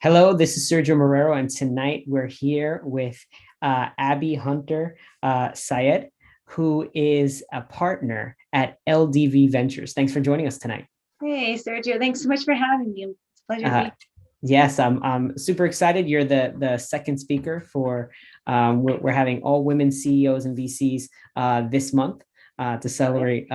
Hello, this is Sergio Marrero, and tonight we're here with Abby Hunter-Syed, who is a partner at LDV Ventures. Thanks for joining us tonight. Hey, Sergio, thanks so much for having me. It's a pleasure to Uh, be. yes, I'm super excited. You're the second speaker for we're having all women CEOs and VCs this month to celebrate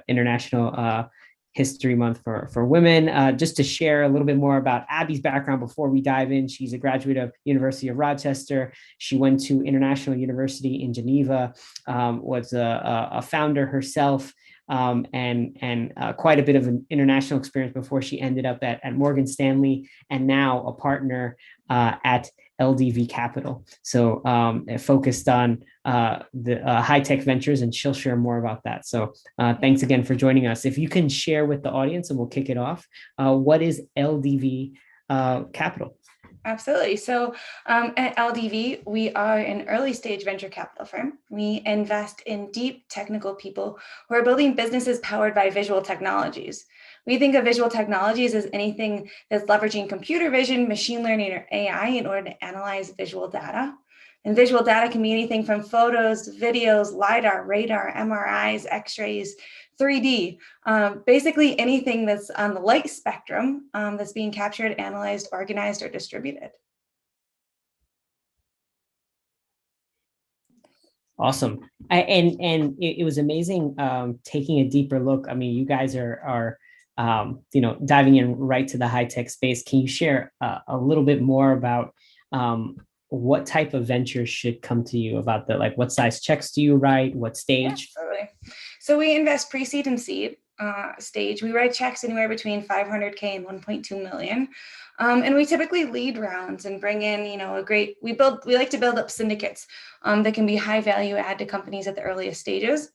International History Month for women. Just to share a little bit more about Abby's background before we dive in, she's a graduate of University of Rochester. She went to International University in Geneva, was a founder herself, and quite a bit of an international experience before she ended up at Morgan Stanley, and now a partner at LDV Capital. So focused on the high-tech ventures, and she'll share more about that. So thanks again for joining us. If you can share with the audience, and we'll kick it off, what is LDV Capital? Absolutely. So at LDV, we are an early stage venture capital firm. We invest in deep technical people who are building businesses powered by visual technologies. We think of visual technologies as anything that's leveraging computer vision, machine learning, or AI in order to analyze visual data. And visual data can be anything from photos, videos, LiDAR, radar, MRIs, X-rays, 3D, basically anything that's on the light spectrum that's being captured, analyzed, organized, or distributed. Awesome. And it was amazing taking a deeper look. I mean, you guys are diving in right to the high tech space. Can you share a little bit more about what type of ventures should come to you, about the, like, what size checks do you write, what stage? Yeah, absolutely. So we invest pre-seed and seed stage. We write checks anywhere between 500K and 1.2 million. And we typically lead rounds and bring in, we like to build up syndicates that can be high value add to companies at the earliest stages.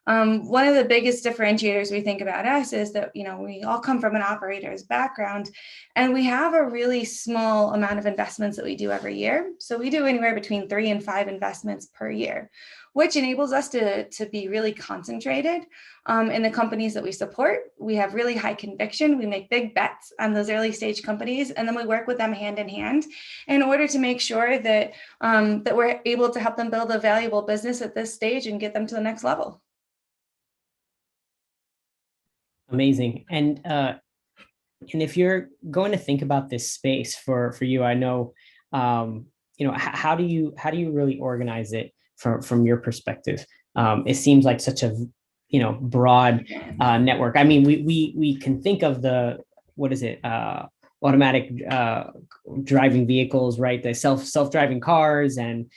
One of the biggest differentiators we think about us is that, we all come from an operator's background, and we have a really small amount of investments that we do every year. So we do anywhere between 3 and 5 investments per year, which enables us to be really concentrated in the companies that we support. We have really high conviction. We make big bets on those early stage companies, and then we work with them hand in hand in order to make sure that, that we're able to help them build a valuable business at this stage and get them to the next level. Amazing. And if you're going to think about this space for you, I know, how do you really organize it from your perspective? It seems like such a broad network. I mean, we can think of the, what is it, automatic driving vehicles, right? The self-driving cars, and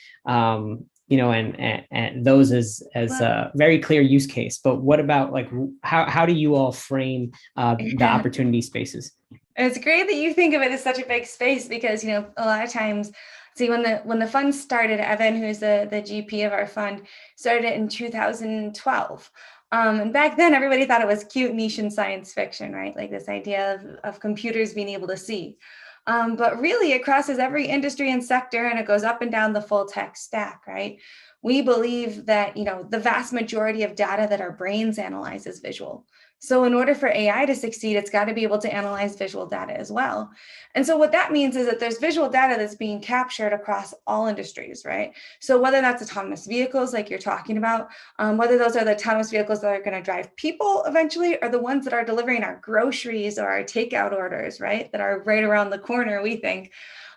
and those as a very clear use case. But what about, like, how do you all frame the opportunity spaces? It's great that you think of it as such a big space, because a lot of times, see, when the fund started, Evan, who's the GP of our fund, started it in 2012. And back then, everybody thought it was cute niche and science fiction, right? Like this idea of computers being able to see. But really, it crosses every industry and sector, and it goes up and down the full tech stack, right? We believe that, the vast majority of data that our brains analyze is visual. So in order for AI to succeed, it's got to be able to analyze visual data as well. And so what that means is that there's visual data that's being captured across all industries, right? So whether that's autonomous vehicles, like you're talking about, whether those are the autonomous vehicles that are going to drive people eventually, or the ones that are delivering our groceries or our takeout orders, right? That are right around the corner, we think.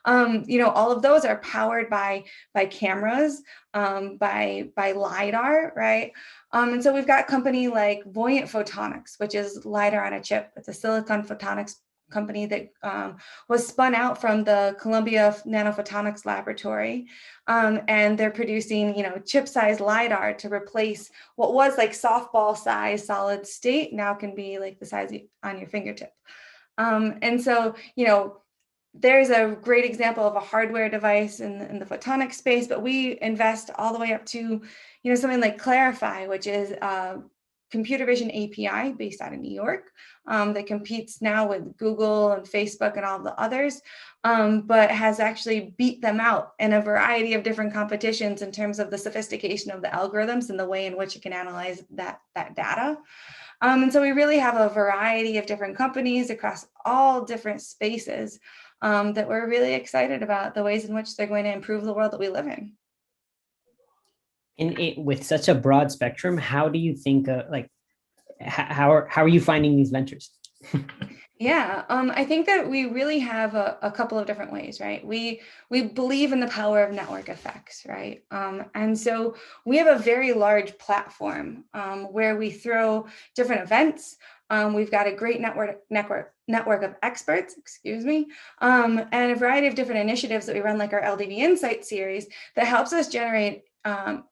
All of those are powered by cameras, by LiDAR, right? And so we've got a company like Buoyant Photonics, which is LiDAR on a chip. It's a silicon photonics company that was spun out from the Columbia Nanophotonics Laboratory. And they're producing, chip-sized LiDAR to replace what was like softball size solid state, now can be like the size on your fingertip. And so, there's a great example of a hardware device in the photonic space, but we invest all the way up to, something like Clarify, which is a computer vision API based out of New York that competes now with Google and Facebook and all the others, but has actually beat them out in a variety of different competitions in terms of the sophistication of the algorithms and the way in which it can analyze that data. And so we really have a variety of different companies across all different spaces that we're really excited about the ways in which they're going to improve the world that we live in. And with such a broad spectrum, how do you think, how are you finding these ventures? Yeah, I think that we really have a couple of different ways, right? We believe in the power of network effects, right? And so we have a very large platform where we throw different events. We've got a great network of experts, excuse me, and a variety of different initiatives that we run, like our LDV Insight series, that helps us generate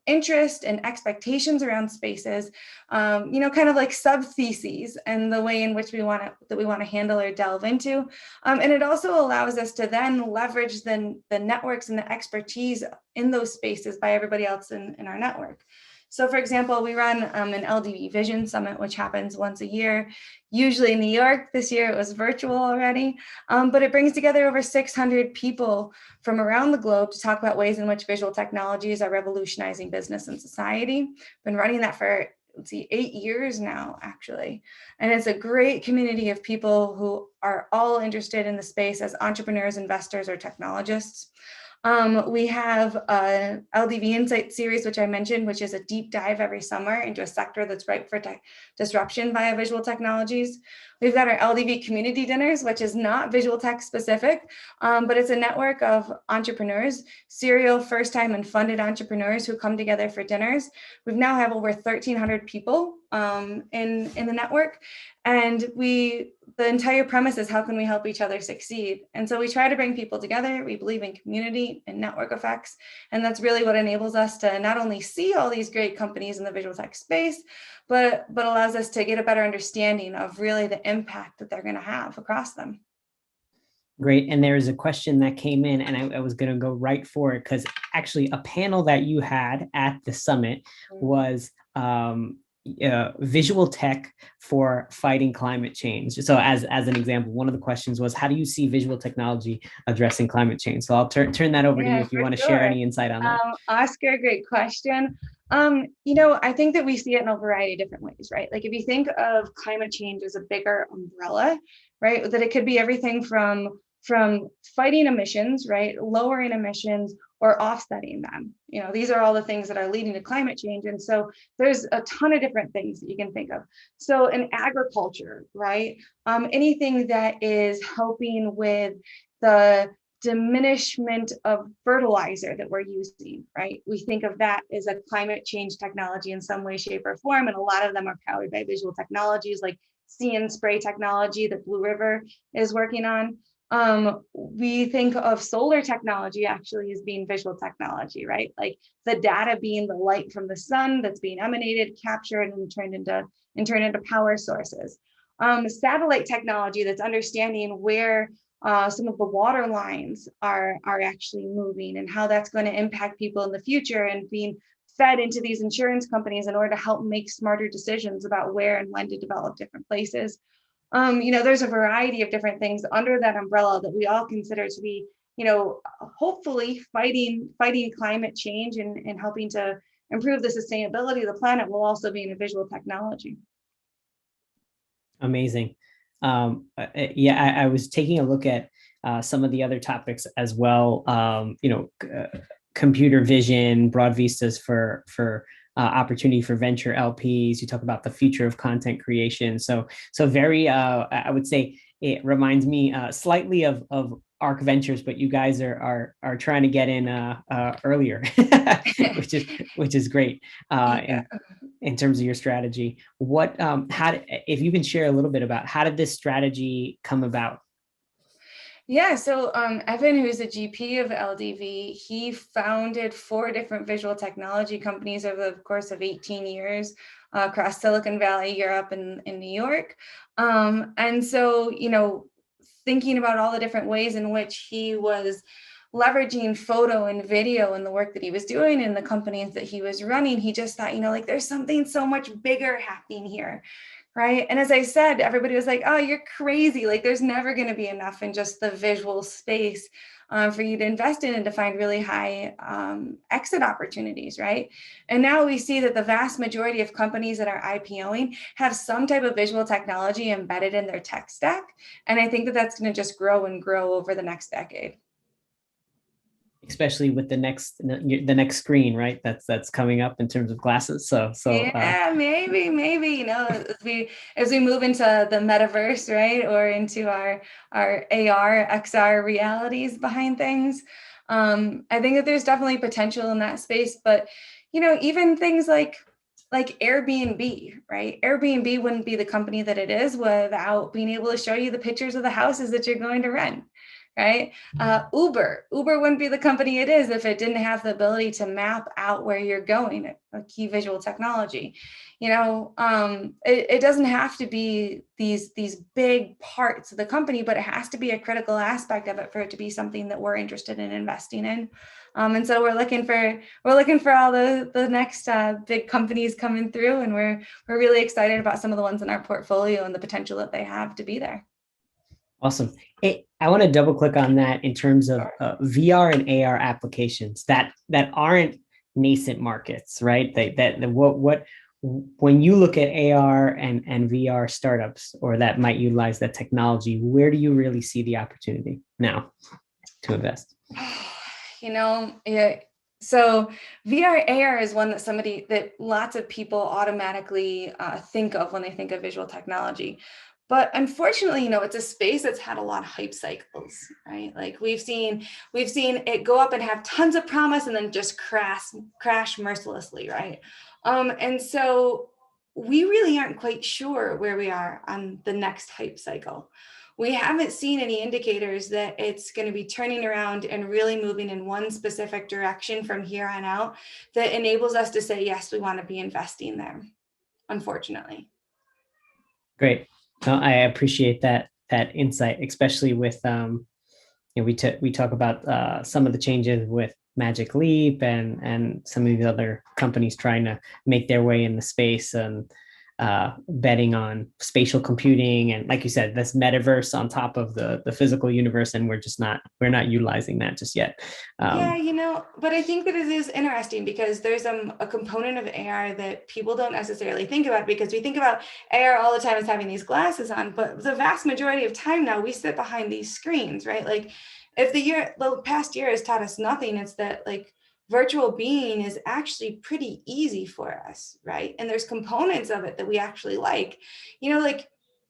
interest and expectations around spaces, kind of like sub theses and the way in which we want to handle or delve into. And it also allows us to then leverage the networks and the expertise in those spaces by everybody else in our network. So for example, we run an LDV Vision Summit, which happens once a year, usually in New York. This year it was virtual already, but it brings together over 600 people from around the globe to talk about ways in which visual technologies are revolutionizing business and society. Been running that for, 8 years now, actually. And it's a great community of people who are all interested in the space as entrepreneurs, investors, or technologists. We have a LDV Insight series, which I mentioned, which is a deep dive every summer into a sector that's ripe for disruption via visual technologies. We've got our LDV community dinners, which is not visual tech specific, but it's a network of entrepreneurs, serial first-time and funded entrepreneurs who come together for dinners. We now have over 1,300 people in the network, and the entire premise is, how can we help each other succeed? And so we try to bring people together. We believe in community and network effects, and that's really what enables us to not only see all these great companies in the visual tech space, but allows us to get a better understanding of really the impact that they're going to have across them. Great. And there's a question that came in, and I was going to go right for it, because actually a panel that you had at the summit was visual tech for fighting climate change. So as an example, one of the questions was, how do you see visual technology addressing climate change? So I'll turn that over to you if you want to share any insight on that. Oscar, great question. I think that we see it in a variety of different ways, right? Like if you think of climate change as a bigger umbrella, right, that it could be everything from fighting emissions, right, lowering emissions, or offsetting them. These are all the things that are leading to climate change. And so there's a ton of different things that you can think of. So in agriculture, right, anything that is helping with the diminishment of fertilizer that we're using, right? We think of that as a climate change technology in some way, shape, or form. And a lot of them are powered by visual technologies like See and Spray technology that Blue River is working on. We think of solar technology actually as being visual technology, right? Like the data being the light from the sun that's being emanated, captured, and turned into power sources. Satellite technology that's understanding where some of the water lines are actually moving and how that's going to impact people in the future, and being fed into these insurance companies in order to help make smarter decisions about where and when to develop different places. There's a variety of different things under that umbrella that we all consider to be, hopefully fighting climate change and helping to improve the sustainability of the planet, will also be in a visual technology. Amazing. I was taking a look at some of the other topics as well. Computer vision, broad vistas for opportunity for venture LPs. You talk about the future of content creation. So very, I would say it reminds me slightly of ARC Ventures, but you guys are trying to get in earlier, which is great. In terms of your strategy, if you can share a little bit about how did this strategy come about? Yeah, so Evan, who's the GP of LDV, he founded 4 different visual technology companies over the course of 18 years across Silicon Valley, Europe, and in New York. And so, thinking about all the different ways in which he was leveraging photo and video and the work that he was doing in the companies that he was running, he just thought, there's something so much bigger happening here. right? And as I said, everybody was like, oh, you're crazy. Like there's never going to be enough in just the visual space for you to invest in and to find really high exit opportunities, right? And now we see that the vast majority of companies that are IPOing have some type of visual technology embedded in their tech stack. And I think that that's going to just grow and grow over the next decade. Especially with the next screen, right? That's coming up in terms of glasses. Yeah, maybe, as we move into the metaverse, right? Or into our AR, XR realities behind things. I think that there's definitely potential in that space, but even things like Airbnb, right? Airbnb wouldn't be the company that it is without being able to show you the pictures of the houses that you're going to rent, right? Uber wouldn't be the company it is if it didn't have the ability to map out where you're going, a key visual technology. It doesn't have to be these big parts of the company, but it has to be a critical aspect of it for it to be something that we're interested in investing in. And so we're looking for all the next big companies coming through, and we're really excited about some of the ones in our portfolio and the potential that they have to be there. Awesome. I want to double click on that in terms of VR and AR applications that aren't nascent markets, right? What when you look at AR and VR startups or that might utilize that technology, where do you really see the opportunity now to invest? Yeah. So VR AR is one that lots of people automatically think of when they think of visual technology. But unfortunately, it's a space that's had a lot of hype cycles, right? Like we've seen it go up and have tons of promise and then just crash mercilessly, right? And so we really aren't quite sure where we are on the next hype cycle. We haven't seen any indicators that it's going to be turning around and really moving in one specific direction from here on out that enables us to say, yes, we want to be investing there, unfortunately. Great. No, I appreciate that insight, especially with we talk about some of the changes with Magic Leap and some of these other companies trying to make their way in the space and betting on spatial computing and, like you said, this metaverse on top of the physical universe, and we're not utilizing that just yet. Yeah, but I think that it is interesting because there's a component of AR that people don't necessarily think about, because we think about AR all the time as having these glasses on, but the vast majority of time now we sit behind these screens, right? Like if the past year has taught us nothing, it's that like virtual being is actually pretty easy for us, right? And there's components of it that we actually like. Like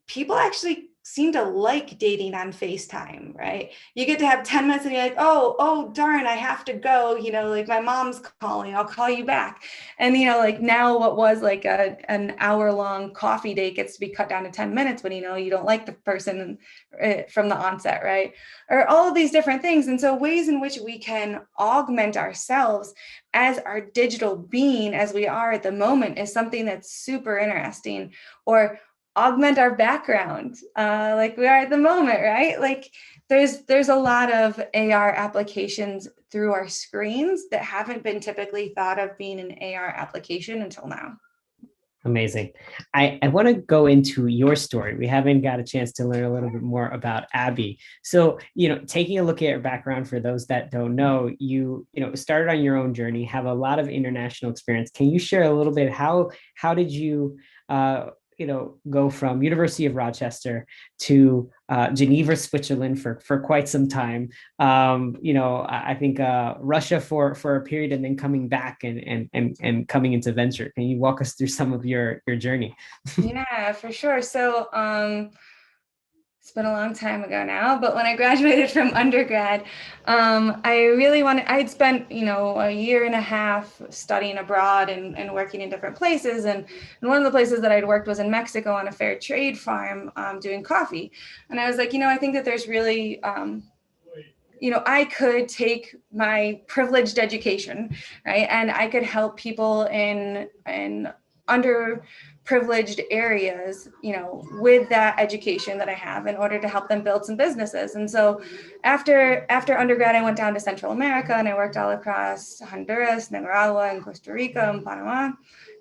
people actually seem to like dating on FaceTime, right? You get to have 10 minutes and you're like, oh, darn, I have to go, like my mom's calling, I'll call you back. And, like now what was like an hour-long coffee date gets to be cut down to 10 minutes when, you don't like the person from the onset, right? Or all of these different things. And so ways in which we can augment ourselves as our digital being as we are at the moment is something that's super interesting. Or augment our background like we are at the moment, right? Like there's a lot of AR applications through our screens that haven't been typically thought of being an AR application until now. Amazing. I want to go into your story. We haven't got a chance to learn a little bit more about Abby. So, taking a look at your background for those that don't know, you started on your own journey, have a lot of international experience. Can you share a little bit how did you go from University of Rochester to Geneva, Switzerland for quite some time. I think Russia for a period, and then coming back and coming into venture. Can you walk us through some of your journey? Yeah, for sure. So it's been a long time ago now, but when I graduated from undergrad, I had spent, a year and a half studying abroad and working in different places. And one of the places that I'd worked was in Mexico on a fair trade farm doing coffee. And I was like, I think that there's really, I could take my privileged education, right? And I could help people in underprivileged areas, with that education that I have in order to help them build some businesses. And so after undergrad, I went down to Central America and I worked all across Honduras, Nicaragua, and Costa Rica and Panama.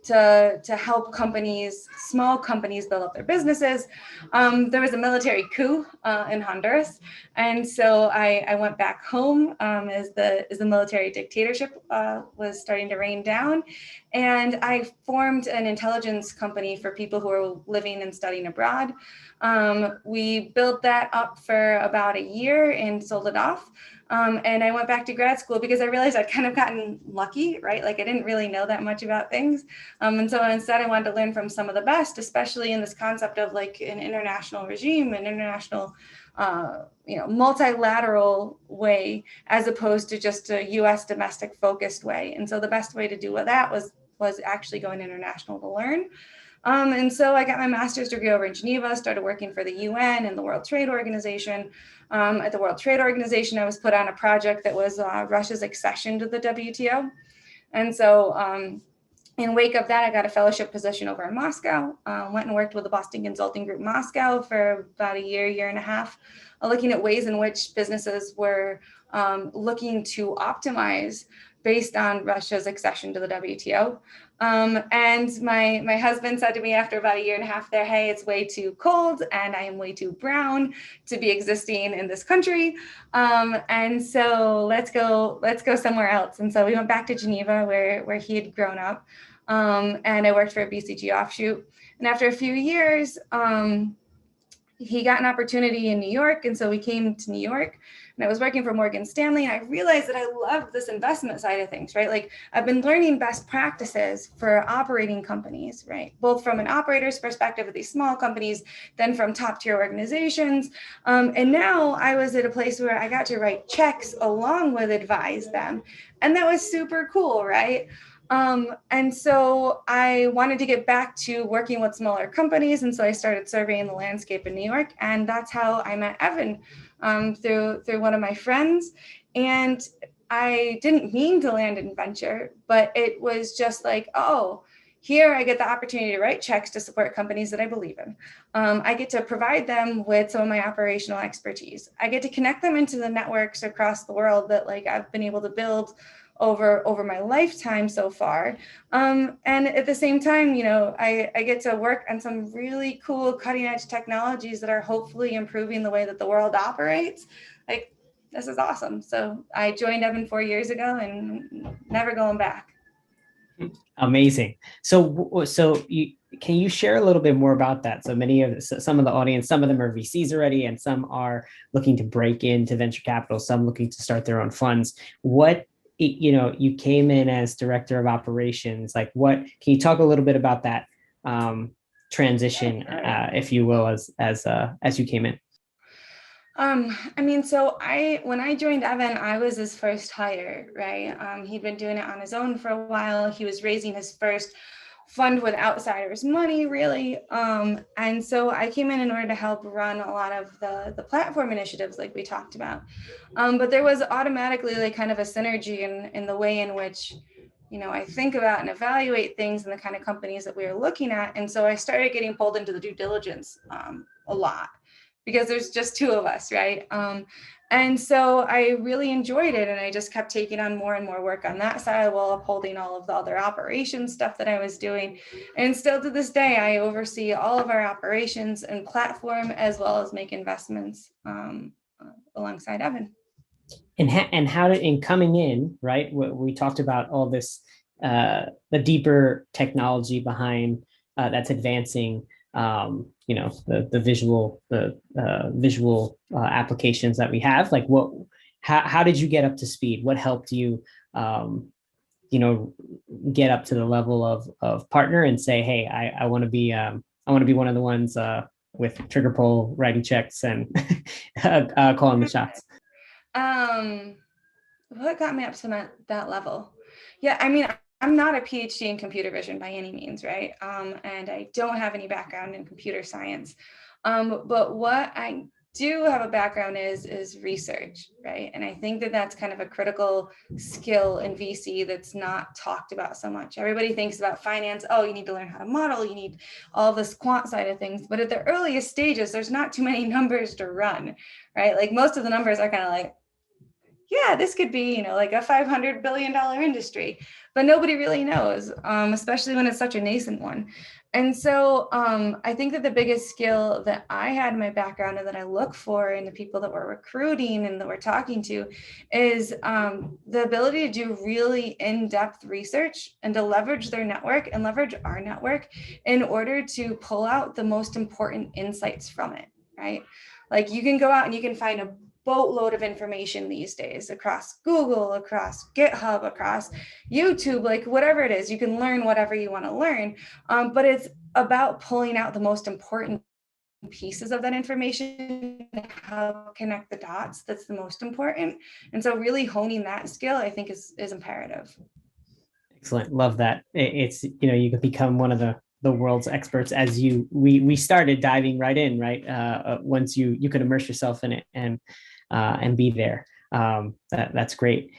to help companies, small companies, build up their businesses. There was a military coup in Honduras, and so I went back home as the military dictatorship was starting to rain down, and I formed an intelligence company for people who are living and studying abroad. We built that up for about a year and sold it off. And I went back to grad school because I realized I'd kind of gotten lucky, right? Like I didn't really know that much about things. And so instead I wanted to learn from some of the best, especially in this concept of like an international regime, an international, multilateral way, as opposed to just a US domestic focused way. And so the best way to do that was actually going international to learn. And so I got my master's degree over in Geneva, started working for the UN and the World Trade Organization. At the World Trade Organization, I was put on a project that was Russia's accession to the WTO. And so in wake of that, I got a fellowship position over in Moscow, went and worked with the Boston Consulting Group Moscow for about a year and a half, looking at ways in which businesses were looking to optimize based on Russia's accession to the WTO. And my husband said to me after about a year and a half there, hey, it's way too cold and I am way too brown to be existing in this country. And so let's go somewhere else. And so we went back to Geneva where he had grown up. And I worked for a BCG offshoot. And after a few years, he got an opportunity in New York. And so we came to New York and I was working for Morgan Stanley. And I realized that I loved this investment side of things, right? Like I've been learning best practices for operating companies, right? Both from an operator's perspective of these small companies, then from top tier organizations. And now I was at a place where I got to write checks along with advise them. And that was super cool, right? And so I wanted to get back to working with smaller companies. And so I started surveying the landscape in New York. And that's how I met Evan through one of my friends. And I didn't mean to land in venture, but it was just like, oh, here I get the opportunity to write checks to support companies that I believe in. I get to provide them with some of my operational expertise. I get to connect them into the networks across the world that like I've been able to build over my lifetime so far. And at the same time, I get to work on some really cool cutting edge technologies that are hopefully improving the way that the world operates. Like, this is awesome. So I joined Evan 4 years ago and never going back. Amazing. So can you share a little bit more about that? So some of the audience, some of them are VCs already, and some are looking to break into venture capital, some looking to start their own funds. You came in as director of operations. Like, can you talk a little bit about that transition, if you will, as you came in? So when I joined Evan, I was his first hire, right? He'd been doing it on his own for a while. He was raising his first fund with outsiders' money, really. And so I came in order to help run a lot of the platform initiatives like we talked about. But there was automatically like kind of a synergy in the way in which, I think about and evaluate things and the kind of companies that we were looking at. And so I started getting pulled into the due diligence a lot because there's just two of us, right? And so I really enjoyed it. And I just kept taking on more and more work on that side while upholding all of the other operations stuff that I was doing. And still to this day, I oversee all of our operations and platform, as well as make investments alongside Evan. And how did, in coming in, right, we talked about all this, the deeper technology behind that's advancing the visual applications that we have. Like, how did you get up to speed? What helped you get up to the level of partner and say, hey, I want to be one of the ones with trigger pull, writing checks, and calling the shots? What got me up to that level? Yeah, I mean, I'm not a PhD in computer vision by any means, right? And I don't have any background in computer science. But what I do have a background is research, right? And I think that that's kind of a critical skill in VC that's not talked about so much. Everybody thinks about finance. Oh, you need to learn how to model. You need all this quant side of things. But at the earliest stages, there's not too many numbers to run, right? Like most of the numbers are kind of like, yeah, this could be, like a $500 billion industry, but nobody really knows, especially when it's such a nascent one. And so I think that the biggest skill that I had in my background and that I look for in the people that we're recruiting and that we're talking to is the ability to do really in-depth research and to leverage their network and leverage our network in order to pull out the most important insights from it, right? Like you can go out and you can find a boatload of information these days across Google, across GitHub, across YouTube, like whatever it is, you can learn whatever you want to learn. But it's about pulling out the most important pieces of that information, how connect the dots. That's the most important. And so really honing that skill, I think is imperative. Excellent. Love that. It's, you can become one of the world's experts as we started diving right in, right? Once you could immerse yourself in it and be there. That's great.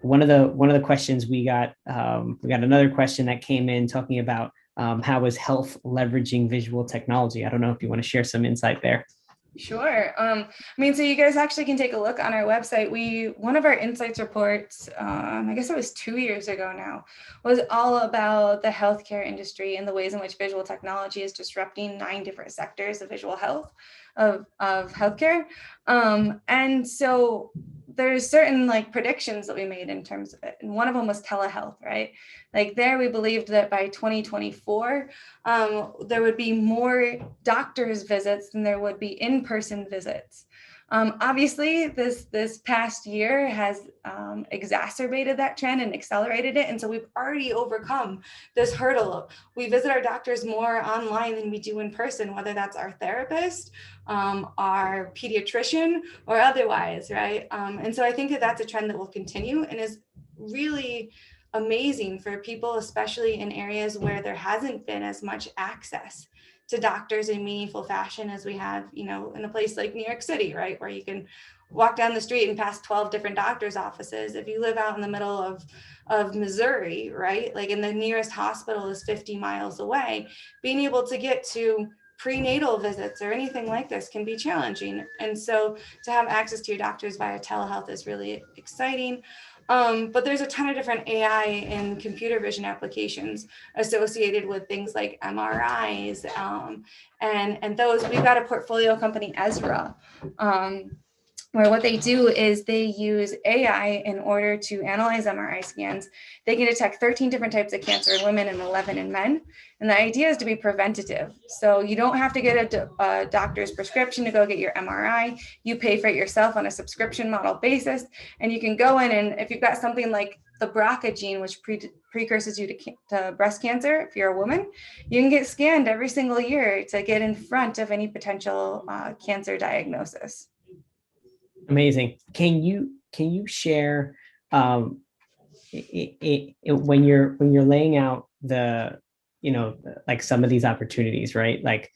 One of the questions we got another question that came in talking about how is health leveraging visual technology. I don't know if you want to share some insight there. Sure. So you guys actually can take a look on our website. One of our insights reports, I guess it was 2 years ago now, was all about the healthcare industry and the ways in which visual technology is disrupting 9 different sectors of visual health, of healthcare. And so there's certain like predictions that we made in terms of it. And one of them was telehealth, right? Like there we believed that by 2024, there would be more doctor's visits than there would be in-person visits. Obviously, this past year has exacerbated that trend and accelerated it. And so we've already overcome this hurdle. We visit our doctors more online than we do in person, whether that's our therapist, our pediatrician, or otherwise, right? And so I think that that's a trend that will continue and is really amazing for people, especially in areas where there hasn't been as much access to doctors in meaningful fashion as we have, in a place like New York City, right? Where you can walk down the street and pass 12 different doctor's offices. If you live out in the middle of Missouri, right? Like in the nearest hospital is 50 miles away, being able to get to prenatal visits or anything like this can be challenging. And so to have access to your doctors via telehealth is really exciting. But there's a ton of different AI and computer vision applications associated with things like MRIs. And those, we've got a portfolio company, Ezra, where what they do is they use AI in order to analyze MRI scans. They can detect 13 different types of cancer in women and 11 in men. And the idea is to be preventative. So you don't have to get a doctor's prescription to go get your MRI. You pay for it yourself on a subscription model basis. And you can go in and if you've got something like the BRCA gene, which precurses you to breast cancer, if you're a woman, you can get scanned every single year to get in front of any potential cancer diagnosis. Amazing. Can you share when you're laying out the like some of these opportunities, right? Like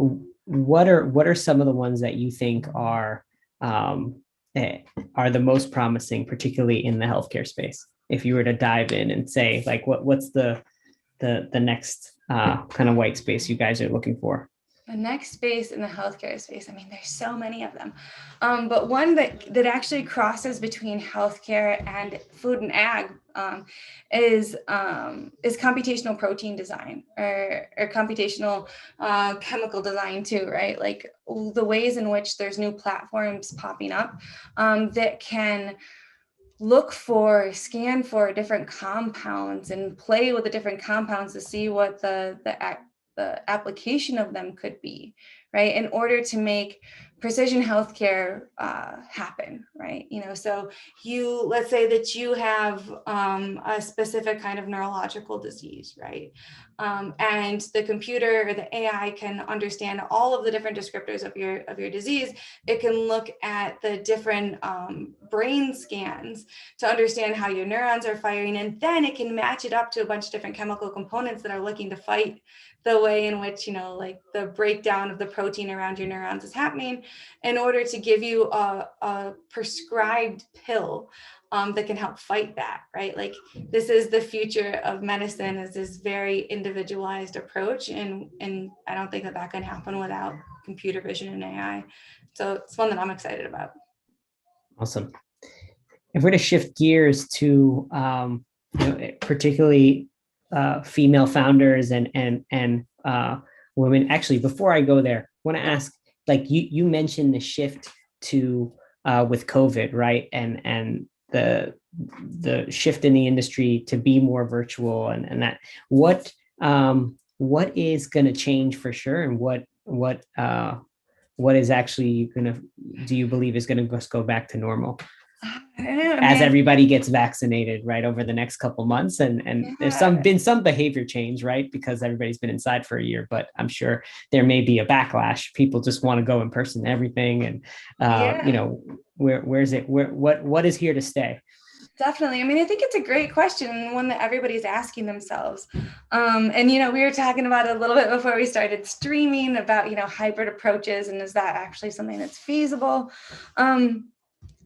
what are some of the ones that you think are the most promising, particularly in the healthcare space? If you were to dive in and say like what's the next kind of white space you guys are looking for? The next space in the healthcare space, there's so many of them, but one that actually crosses between healthcare and food and ag is computational protein design or computational chemical design too, right? Like the ways in which there's new platforms popping up that can scan for different compounds and play with the different compounds to see what the application of them could be, right? In order to make precision healthcare happen, right? So let's say that you have a specific kind of neurological disease, right? And the computer or the AI can understand all of the different descriptors of your disease. It can look at the different brain scans to understand how your neurons are firing, and then it can match it up to a bunch of different chemical components that are looking to fight the way in which, like the breakdown of the protein around your neurons is happening in order to give you a prescribed pill that can help fight that, right? Like this is the future of medicine, is this very individualized approach. And I don't think that can happen without computer vision and AI. So it's one that I'm excited about. Awesome. If we're to shift gears to particularly female founders and women. Actually, before I go there, I want to ask, like you mentioned the shift to with COVID, right? And the shift in the industry to be more virtual and that what is going to change for sure, and what is actually going to, do you believe is going to just go back to normal I don't know. I as mean, everybody gets vaccinated, right, over the next couple months? And there's yeah, been some behavior change, right, because everybody's been inside for a year, but I'm sure there may be a backlash. People just want to go in person to everything. And yeah. where's it, what is here to stay? Definitely. I mean, I think it's a great question and one that everybody's asking themselves. And, we were talking about it a little bit before we started streaming about, hybrid approaches, and is that actually something that's feasible?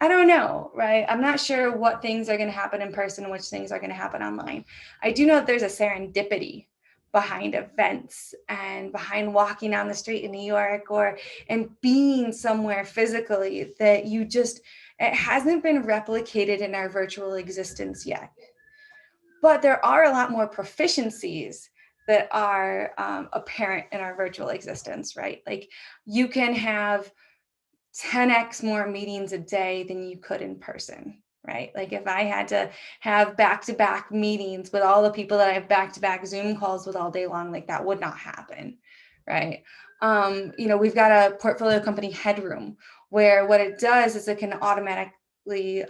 I don't know, right? I'm not sure what things are going to happen in person and which things are going to happen online. I do know that there's a serendipity behind events and behind walking down the street in New York or and being somewhere physically that it hasn't been replicated in our virtual existence yet. But there are a lot more proficiencies that are apparent in our virtual existence, right? Like you can have 10x more meetings a day than you could in person, right? Like if I had to have back-to-back meetings with all the people that I have back-to-back Zoom calls with all day long, like that would not happen, right? We've got a portfolio company Headroom, where what it does is it can automatically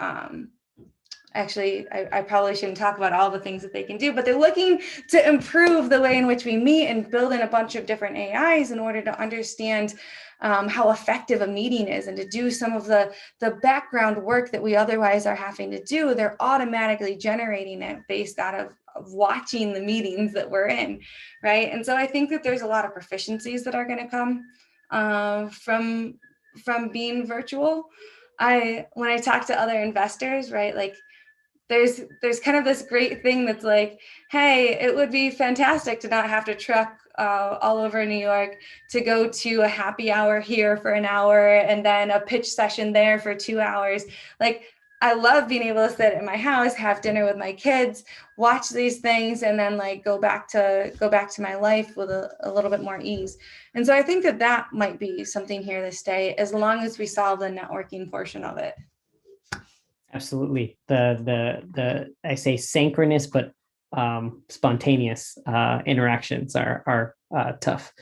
actually, I probably shouldn't talk about all the things that they can do, but they're looking to improve the way in which we meet and build in a bunch of different AIs in order to understand how effective a meeting is and to do some of the background work that we otherwise are having to do. They're automatically generating it based out of watching the meetings that we're in, right? And so I think that there's a lot of proficiencies that are going to come from being virtual. When I talk to other investors, right, like there's kind of this great thing that's like, hey, it would be fantastic to not have to truck all over New York to go to a happy hour here for an hour and then a pitch session there for 2 hours. Like, I love being able to sit at my house, have dinner with my kids, watch these things, and then like go back to my life with a little bit more ease. And so I think that might be something here to stay, as long as we solve the networking portion of it. Absolutely. The I say synchronous but spontaneous interactions are tough.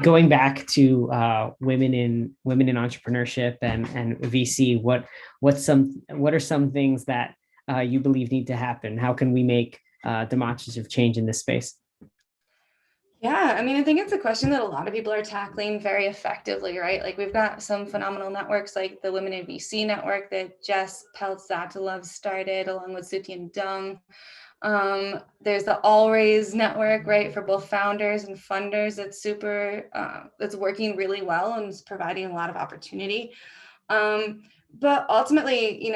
Going back to women in entrepreneurship and VC, what are some things that you believe need to happen? How can we make demonstrative change in this space? Yeah, I mean, I think it's a question that a lot of people are tackling very effectively, right? Like we've got some phenomenal networks like the Women in VC network that Jess Peltz-Zatilov started along with Sutien Dung. There's the Always network, right, for both founders and funders. That's working really well and is providing a lot of opportunity. But ultimately,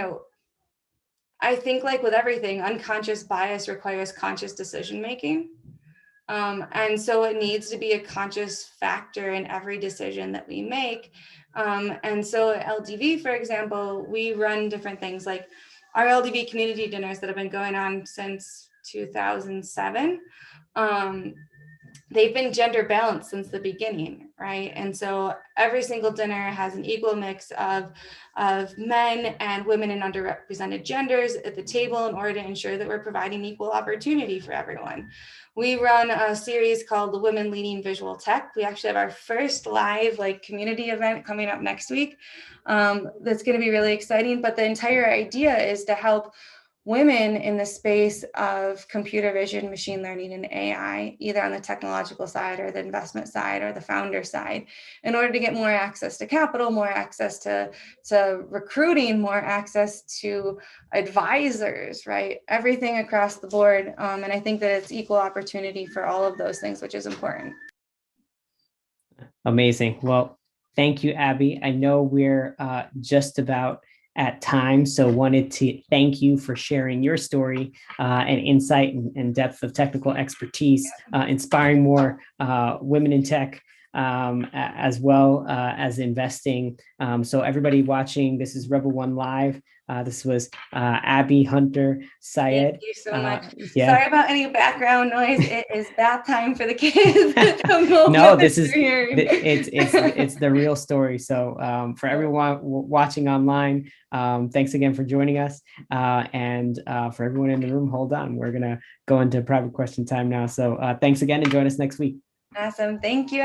I think like with everything, unconscious bias requires conscious decision making. And so it needs to be a conscious factor in every decision that we make. And so at LDV, for example, we run different things like our LDV community dinners that have been going on since 2007. They've been gender balanced since the beginning, right? And so every single dinner has an equal mix of men and women and underrepresented genders at the table in order to ensure that we're providing equal opportunity for everyone. We run a series called the Women Leading Visual Tech. We actually have our first live community event coming up next week. That's going to be really exciting. But the entire idea is to help women in the space of computer vision, machine learning, and AI, either on the technological side or the investment side or the founder side, in order to get more access to capital, more access to recruiting, more access to advisors, right? Everything across the board. And I think that it's equal opportunity for all of those things, which is important. Amazing. Well, thank you, Abby. I know we're just about at time, so wanted to thank you for sharing your story and insight and depth of technical expertise, inspiring more women in tech as well as investing. So everybody watching, this is Rebel One Live. This was Abby, Hunter, Syed. Thank you so much. Yeah. Sorry about any background noise. It is bath time for the kids at the moment. No, this is it's it's the real story. So for everyone watching online, thanks again for joining us. And for everyone in the room, hold on. We're gonna go into private question time now. So thanks again and join us next week. Awesome. Thank you.